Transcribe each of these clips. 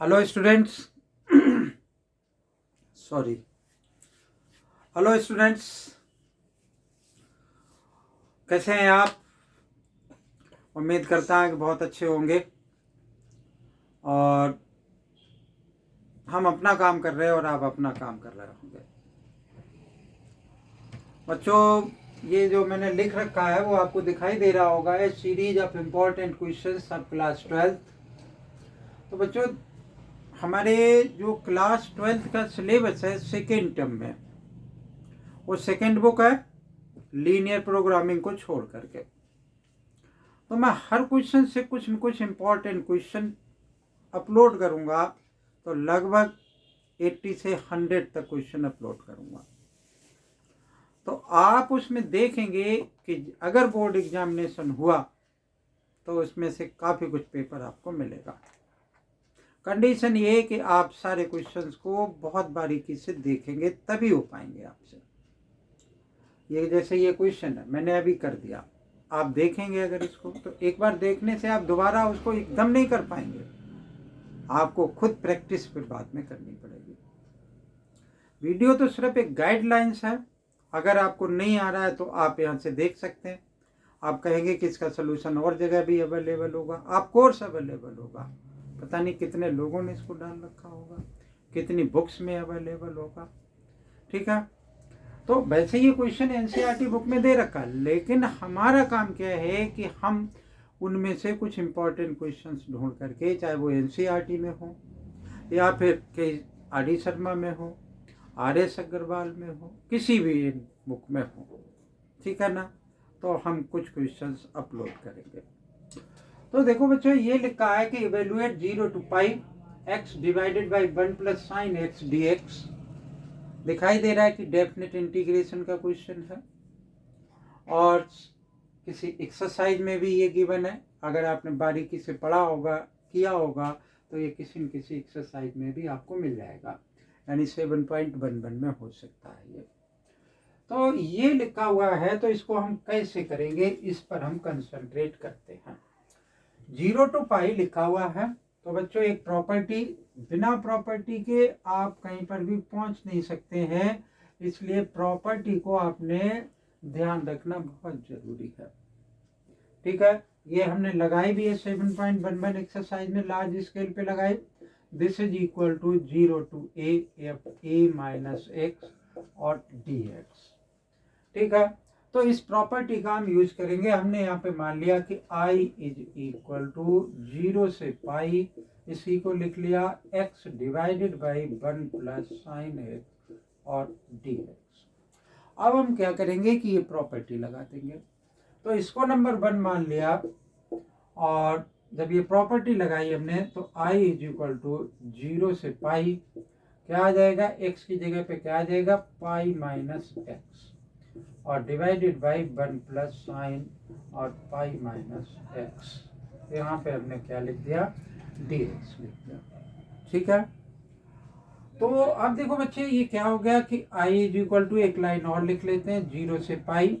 Hello students sorry hello students, कैसे हैं आप? उम्मीद करता हूं कि बहुत अच्छे होंगे और हम अपना काम कर रहे हैं और आप अपना काम कर रहे होंगे। बच्चों, ये जो मैंने लिख रखा है वो आपको दिखाई दे रहा होगा, a series of important questions of class 12। तो बच्चों, हमारे जो क्लास 12 का सिलेबस है सेकेंड टर्म में, वो सेकेंड बुक है लीनियर प्रोग्रामिंग को छोड़ करके। तो मैं हर क्वेश्चन से कुछ न कुछ इम्पोर्टेंट क्वेश्चन अपलोड करूंगा। तो लगभग 80 से 100 तक क्वेश्चन अपलोड करूंगा। तो आप उसमें देखेंगे कि अगर बोर्ड एग्जामिनेशन हुआ तो उसमें से काफ़ी कुछ पेपर आपको मिलेगा। कंडीशन ये है कि आप सारे क्वेश्चंस को बहुत बारीकी से देखेंगे, तभी हो पाएंगे आपसे। ये जैसे ये क्वेश्चन है, मैंने अभी कर दिया, आप देखेंगे अगर इसको, तो एक बार देखने से आप दोबारा उसको एकदम नहीं कर पाएंगे। आपको खुद प्रैक्टिस फिर बाद में करनी पड़ेगी। वीडियो तो सिर्फ एक गाइडलाइंस है। अगर आपको नहीं आ रहा है तो आप यहाँ से देख सकते हैं। आप कहेंगे कि इसका सोल्यूशन और जगह भी अवेलेबल होगा, आप कोर्स अवेलेबल होगा, पता नहीं कितने लोगों ने इसको डाल रखा होगा, कितनी बुक्स में अवेलेबल होगा। ठीक है, तो वैसे ये क्वेश्चन एनसीईआरटी बुक में दे रखा है, लेकिन हमारा काम क्या है कि हम उनमें से कुछ इंपॉर्टेंट क्वेश्चंस ढूंढ करके, चाहे वो एनसीईआरटी में हो या फिर के आर डी शर्मा में हो, आर एस अग्रवाल में हो, किसी भी बुक में हो, ठीक है ना, तो हम कुछ क्वेश्चंस अपलोड करेंगे। तो देखो बच्चों, ये लिखा है कि evaluate 0 to pi x divided by 1 plus sine x D x. दिखाई दे रहा है कि डेफिनेट इंटीग्रेशन का क्वेश्चन है और किसी एक्सरसाइज में भी ये गिवन है। अगर आपने बारीकी से पढ़ा होगा, किया होगा, तो ये किसी न किसी एक्सरसाइज में भी आपको मिल जाएगा, यानी 7.11 में हो सकता है ये। तो ये लिखा हुआ है, तो इसको हम कैसे करेंगे, इस पर हम कंसंट्रेट करते हैं। 0 to पाई लिखा हुआ है, तो बच्चों एक प्रॉपर्टी, बिना प्रॉपर्टी के आप कहीं पर भी पहुंच नहीं सकते हैं, इसलिए प्रॉपर्टी को आपने ध्यान रखना बहुत जरूरी है। ठीक है, ये हमने लगाई भी है 7.11 एक्सरसाइज में, लार्ज स्केल पे लगाई। This is equal to 0 to a F A minus X और डी एक्स। ठीक है, तो इस प्रॉपर्टी का हम यूज करेंगे। हमने यहाँ पे मान लिया कि i इज इक्वल टू 0 से पाई, इसी को लिख लिया x divided by 1 plus sine x और डी एक्स। अब हम क्या करेंगे कि ये प्रॉपर्टी लगा देंगे। तो इसको नंबर 1 मान लिया, और जब ये प्रॉपर्टी लगाई हमने तो i इज इक्वल टू 0 से पाई, क्या आ जाएगा, x की जगह पे क्या आ जाएगा, पाई माइनस एक्स, और डिवाइडेड बाई 1 प्लस साइन और पाई माइनस एक्स। यहाँ पे हमने क्या लिख दिया, डी एक्स लिख दिया। ठीक है, तो अब देखो बच्चे, ये क्या हो गया कि i इज इक्वल टू, एक लाइन और लिख लेते हैं, 0 से पाई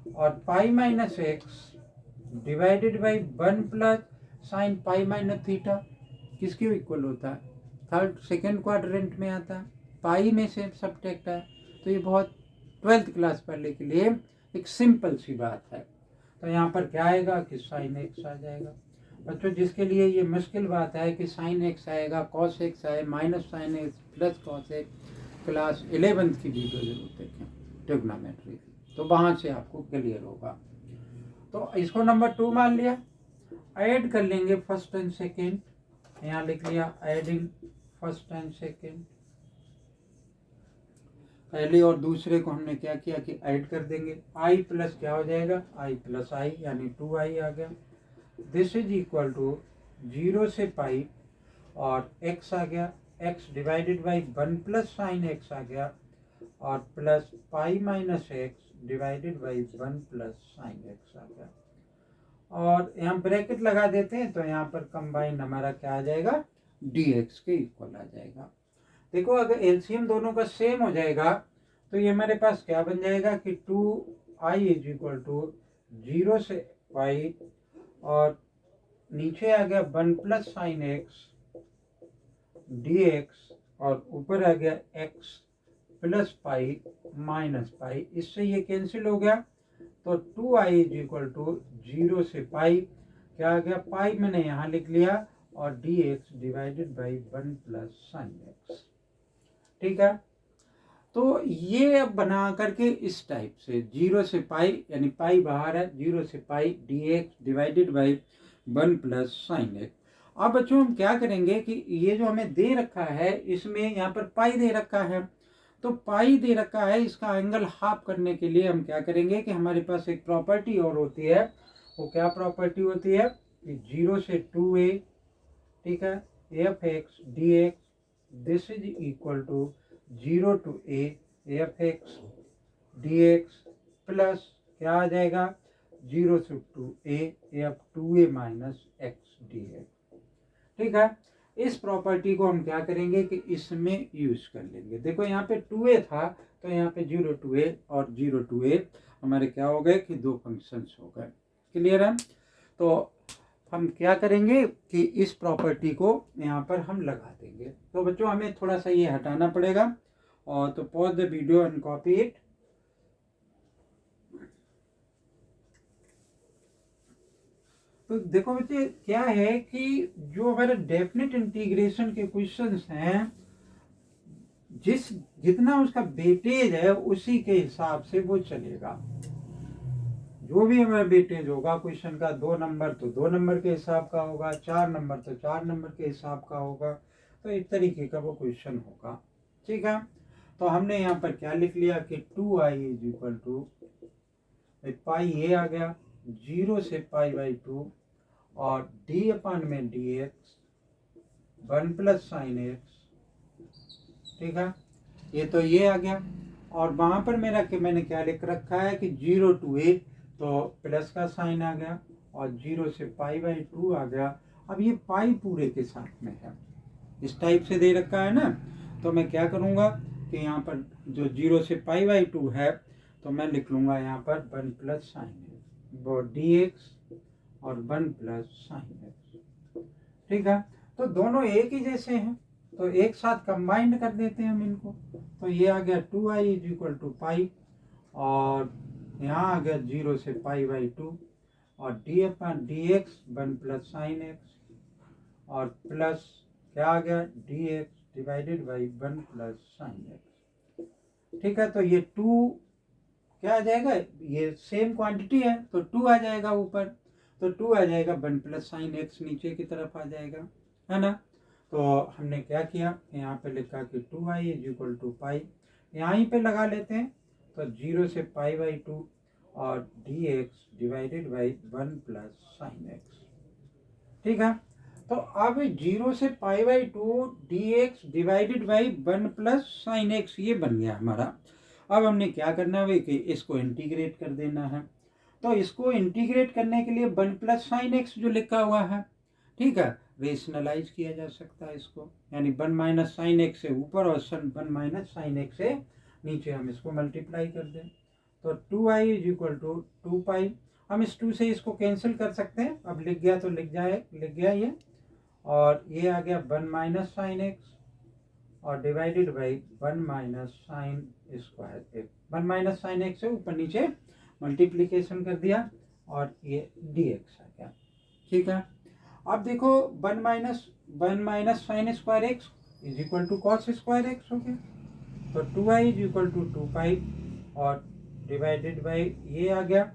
और पाई minus x divided by 1 plus sine pi minus theta. किसके इक्वल होता है, थर्ड सेकेंड क्वाड्रेंट में आता है, पाई में से सब्ट्रैक्ट है। तो ये बहुत 12th क्लास पढ़ने के लिए एक सिंपल सी बात है। तो यहाँ पर क्या आएगा कि साइन एक्स आ जाएगा। बच्चों, जिसके लिए ये मुश्किल बात है कि साइन एक्स आएगा, कॉस एक्स आए, minus sine x plus cos x, class 11th की वीडियो जरूर देखें, ट्रिग्नोमेट्री, तो वहाँ से आपको क्लियर होगा। तो इसको नंबर 2 मान लिया, ऐड कर लेंगे फर्स्ट एंड सेकेंड। यहाँ लिख लिया एडिंग फर्स्ट एंड सेकेंड, पहले और दूसरे को हमने क्या किया कि ऐड कर देंगे। i प्लस क्या हो जाएगा, i प्लस आई, यानी 2i आ गया। दिस इज इक्वल टू 0 से पाई और x आ गया, x divided by 1 plus sine x आ गया, और plus pi minus x divided by 1 plus sine x आ गया। और यहाँ ब्रैकेट लगा देते हैं, तो यहाँ पर कंबाइन हमारा क्या आ जाएगा, dx के इक्वल आ जाएगा। देखो, अगर एलसीएम दोनों का सेम हो जाएगा तो ये हमारे पास क्या बन जाएगा कि 2i इज इक्वल टू 0 से पाई और नीचे आ गया 1 प्लस साइन एक्स dx और ऊपर आ गया x plus pi minus pi, इससे ये कैंसिल हो गया। तो 2i इज इक्वल टू 0 से पाई, क्या आ गया, पाई मैंने यहाँ लिख लिया, और dx divided by 1 plus sine x. ठीक है, तो ये अब बना करके इस टाइप से 0 से पाई, यानी पाई बाहर है, 0 से पाई dx divided by 1 plus sine x. अब बच्चों हम क्या करेंगे कि ये जो हमें दे रखा है, इसमें यहाँ पर पाई दे रखा है, तो पाई दे रखा है, इसका एंगल हाफ करने के लिए हम क्या करेंगे कि हमारे पास एक प्रॉपर्टी और होती है। वो क्या प्रॉपर्टी होती है कि 0 से 2a, ठीक है, F X D X this is equal to 0 to a F X D X plus क्या आ जाएगा 0 से 2a F 2a minus X D X. ठीक है, इस प्रॉपर्टी को हम क्या करेंगे कि इसमें यूज कर लेंगे। देखो यहाँ पे 2a था, तो यहाँ पे 0 टू a और 0 टू a हमारे क्या हो गए कि दो फंक्शंस हो गए। क्लियर है, तो हम क्या करेंगे कि इस प्रॉपर्टी को यहाँ पर हम लगा देंगे। तो बच्चों हमें थोड़ा सा ये हटाना पड़ेगा, और तो pause the video and copy it. तो देखो बच्चे क्या है कि जो हमारे डेफिनेट इंटीग्रेशन के क्वेश्चंस हैं, जितना उसका वेटेज है उसी के हिसाब से वो चलेगा। जो भी हमारा वेटेज होगा क्वेश्चन का, 2 नंबर तो 2 नंबर के हिसाब का होगा, 4 नंबर तो 4 नंबर के हिसाब का होगा, तो इस तरीके का वो क्वेश्चन होगा। ठीक है, तो हमने यहाँ पर क्या लिख लिया कि 2i इज इक्वल टू पाई ए आ गया 0 से पाई बाई 2 और डी अपन में D x 1 plus sine x. ठीक है, ये तो ये आ गया, और वहां पर मैंने क्या लिख रखा है कि 0 टू a, तो प्लस का साइन आ गया, और 0 से पाई बाई 2 आ गया। अब ये पाई पूरे के साथ में है, इस टाइप से दे रखा है ना, तो मैं क्या करूँगा कि यहाँ पर जो 0 से पाई बाई 2 है, तो मैं लिख लूँगा यहाँ पर 1 प्लस साइन एक्स, वो डी एक्स और 1 प्लस साइन एक्स। ठीक है, तो दोनों एक ही जैसे हैं, तो एक साथ कंबाइंड कर देते हैं हम इनको। तो ये आ गया 2i इज इक्वल टू पाई, और यहाँ आ गया 0 से पाई बाई 2, और D upon D x 1 plus sine x, और प्लस क्या आ गया D x divided by 1 plus sine x. ठीक है, तो ये 2 क्या आ जाएगा, ये सेम क्वांटिटी है तो 2 आ जाएगा ऊपर, तो 2 आ जाएगा 1 प्लस साइन एक्स नीचे की तरफ आ जाएगा, है ना। तो हमने क्या किया, यहाँ पे लिखा कि 2i इज इक्वल टू पाई, यहीं पे लगा लेते हैं, तो 0 से पाई बाई 2 और D x divided by 1 plus sine x. ठीक है, तो अब 0 से पाई by 2 D x divided by 1 plus sine x ये बन गया हमारा। अब हमने क्या करना है कि इसको इंटीग्रेट कर देना है। तो इसको इंटीग्रेट करने के लिए 1 प्लस साइन एक्स जो लिखा हुआ है, ठीक है, रेशनलाइज किया जा सकता है इसको, यानी 1 माइनस साइन एक्स से ऊपर और 1 माइनस साइन एक्स से नीचे हम इसको मल्टीप्लाई कर दें। तो 2i इज इक्वल टू 2 पाई, हम इस 2 से इसको कैंसिल कर सकते हैं, अब लिख गया तो लिख गया ये, और ये आ गया 1 माइनस साइन एक्स और divided by 1 minus sine square x. 1 minus sine x से ऊपर नीचे मल्टीप्लीकेशन कर दिया, और ये डी एक्स आ गया। ठीक है, अब देखो 1 minus sine square X is equal to cos square X हो गया, तो 2i इज इक्वल टू 2 पाई और डिवाइडेड बाई ये आ गया,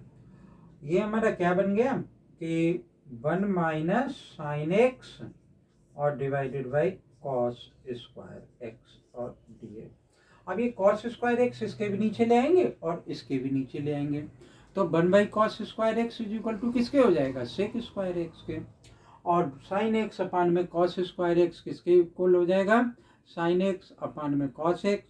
ये हमारा क्या बन गया कि 1 माइनस साइन एक्स और divided by cos square x और डी एक्स। अब ये कॉस स्क्वायर एक्स इसके भी नीचे ले आएंगे और इसके भी नीचे ले आएंगे, तो 1 by cos square X is equal to किसके हो जाएगा, सेक स्क्वायर एक्स के, और साइन एक्स अपान में कॉस स्क्वायर एक्स किसके इक्वल हो जाएगा, साइन एक्स अपान में कॉस एक्स।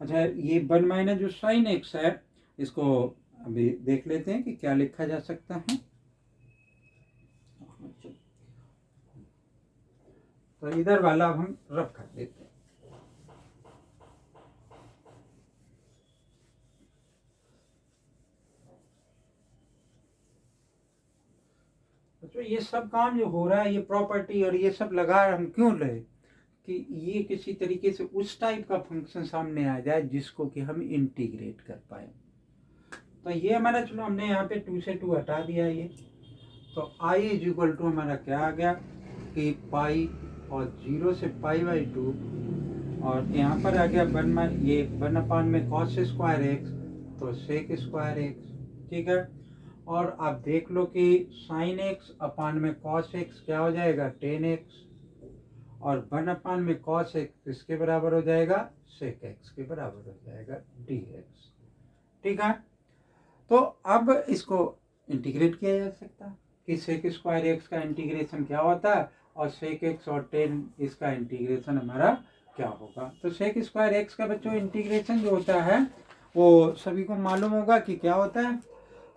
अच्छा, ये 1 माइनस जो साइन एक्स है, इसको अभी देख लेते हैं कि क्या लिखा जा सकता है। तो इधर वाला अब हम रफ कर देते हैं। तो ये सब काम जो हो रहा है, ये प्रॉपर्टी और ये सब लगा हम क्यों रहे, कि ये किसी तरीके से उस टाइप का फंक्शन सामने आ जाए जिसको कि हम इंटीग्रेट कर पाए। तो ये हमारा, चलो हमने यहाँ पे 2 से 2 हटा दिया ये, तो i इज इक्वल टू हमारा क्या आ गया कि पाई और 0 से पाई बाई 2, और यहाँ पर आ गया 1/में cos² x, तो sec² x, ठीक है। और आप देख लो कि sin x अपान में cos x क्या हो जाएगा, tan x, और 1/में cos x किसके बराबर हो जाएगा, sec x के बराबर हो जाएगा dx, ठीक है। तो अब इसको इंटीग्रेट किया जा सकता है कि sec² x का इंटीग्रेशन क्या होता है और sec x और tan इसका इंटीग्रेशन हमारा क्या होगा। तो sec² x का बच्चों इंटीग्रेशन जो होता है वो सभी को मालूम होगा कि क्या होता है।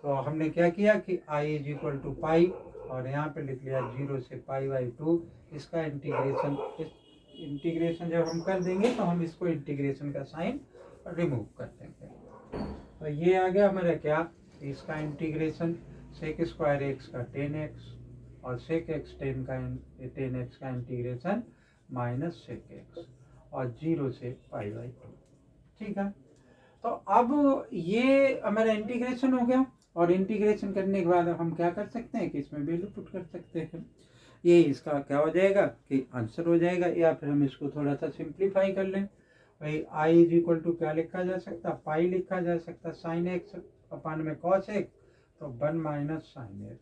तो हमने क्या किया कि i इज इक्वल टू पाई, और यहाँ पे लिख लिया 0 से पाई बाई 2, इसका इंटीग्रेशन जब हम कर देंगे तो हम इसको इंटीग्रेशन का साइन रिमूव कर देंगे। तो ये आ गया हमारा क्या, इसका इंटीग्रेशन sec² x का tan x, और sec x tan x का इंटीग्रेशन माइनस sec x, और 0 से पाई बाई 2, ठीक है। तो अब ये हमारा इंटीग्रेशन हो गया, और इंटीग्रेशन करने के बाद हम क्या कर सकते हैं कि इसमें वैल्यू पुट कर सकते हैं। ये इसका क्या हो जाएगा कि आंसर हो जाएगा, या फिर हम इसको थोड़ा सा सिंप्लीफाई कर लें। भाई i इज इक्वल टू क्या लिखा जा सकता, पाई लिखा जा सकता, sin x अपान में cos x, तो 1 - sin x,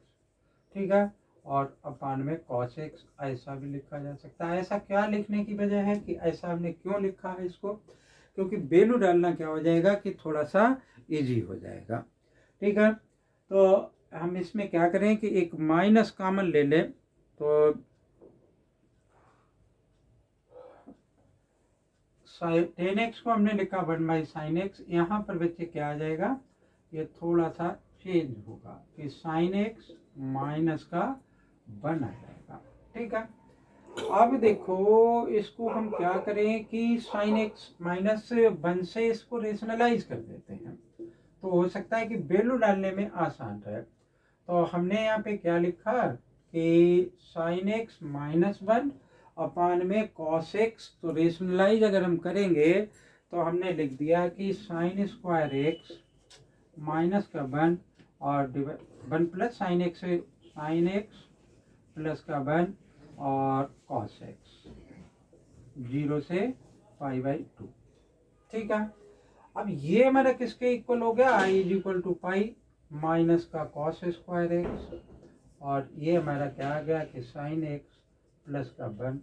ठीक है। और अपान में cos x ऐसा भी लिखा जा सकता है। ऐसा क्या लिखने की वजह है कि ऐसा हमने क्यों लिखा है इसको, क्योंकि वैल्यू डालना क्या हो जाएगा कि थोड़ा सा इजी हो जाएगा, ठीक है। तो हम इसमें क्या करें कि एक माइनस कॉमन ले लें, तो tan x को हमने लिखा 1/sin x, यहाँ पर बच्चे क्या आ जाएगा, ये थोड़ा सा चेंज होगा कि sin x माइनस का 1 आ जाएगा, ठीक है। अब देखो इसको हम क्या करें कि sin x माइनस 1 से इसको रेशनलाइज कर देते हैं, तो हो सकता है कि वैल्यू डालने में आसान रहे। तो हमने यहाँ पे क्या लिखा कि sin x माइनस 1 अपान में cos x, तो रेशनलाइज अगर हम करेंगे तो हमने लिख दिया कि sin² x माइनस का 1 और 1 प्लस sin x प्लस का 1 और cos x 0 से पाई बाई 2, ठीक है। अब ये हमारा किसके इक्वल हो गया, i is equal to pi minus का cos² x, और ये हमारा क्या आ गया कि sin x प्लस का 1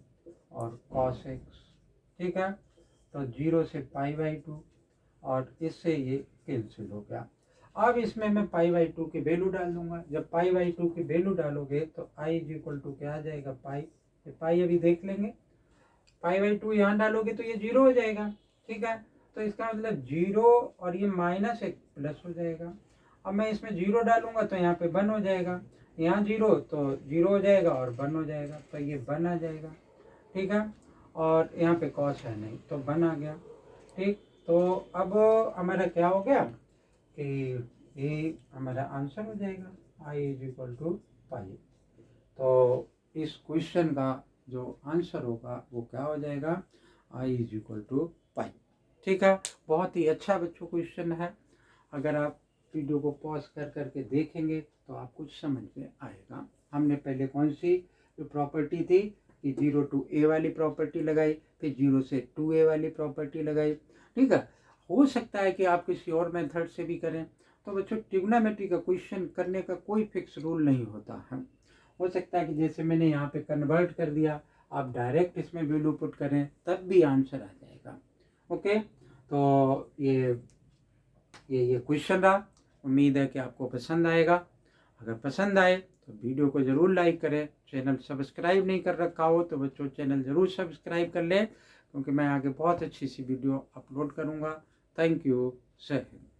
और cos x, ठीक है। तो 0 से पाई बाई 2, और इससे ये कैंसिल हो गया। अब इसमें मैं पाई बाई 2 की वैल्यू डाल दूंगा। जब पाई बाई 2 की वैल्यू डालोगे तो i इज इक्वल टू क्या आ जाएगा, पाई अभी देख लेंगे, पाई बाई 2 यहाँ डालोगे तो ये 0 हो जाएगा, ठीक है। तो इसका मतलब 0 और ये माइनस 1 प्लस हो जाएगा। अब मैं इसमें 0 डालूंगा तो यहाँ पे 1 हो जाएगा, यहाँ 0 तो 0 हो जाएगा और 1 हो जाएगा, तो ये 1 आ जाएगा, ठीक है। और यहाँ पे cos है नहीं तो 1 आ गया, ठीक। तो अब हमारा क्या हो गया कि ये हमारा आंसर हो जाएगा i इज इक्वल टू पाई। तो इस क्वेश्चन का जो आंसर होगा वो क्या हो जाएगा, i इज इक्वल टू पाई, ठीक है। बहुत ही अच्छा बच्चों क्वेश्चन है। अगर आप वीडियो को पॉज कर करके देखेंगे तो आपको समझ में आएगा। हमने पहले कौन सी जो प्रॉपर्टी थी कि 0 to a वाली प्रॉपर्टी लगाई, फिर 0 से 2a वाली प्रॉपर्टी लगाई, ठीक है। हो सकता है कि आप किसी और मेथड से भी करें। तो बच्चों ट्रिग्नोमेट्री का क्वेश्चन करने का कोई फिक्स रूल नहीं होता है। हो सकता है कि जैसे मैंने यहाँ पे कन्वर्ट कर दिया, आप डायरेक्ट इसमें वैल्यू पुट करें तब भी आंसर आ जाएगा, ओके। तो ये क्वेश्चन रहा। उम्मीद है कि आपको पसंद आएगा। अगर पसंद आए तो वीडियो को ज़रूर लाइक करें। चैनल सब्सक्राइब नहीं कर रखा हो तो बच्चों चैनल ज़रूर सब्सक्राइब कर लें, क्योंकि मैं आगे बहुत अच्छी सी वीडियो अपलोड करूँगा। Thank you. जय हिंद।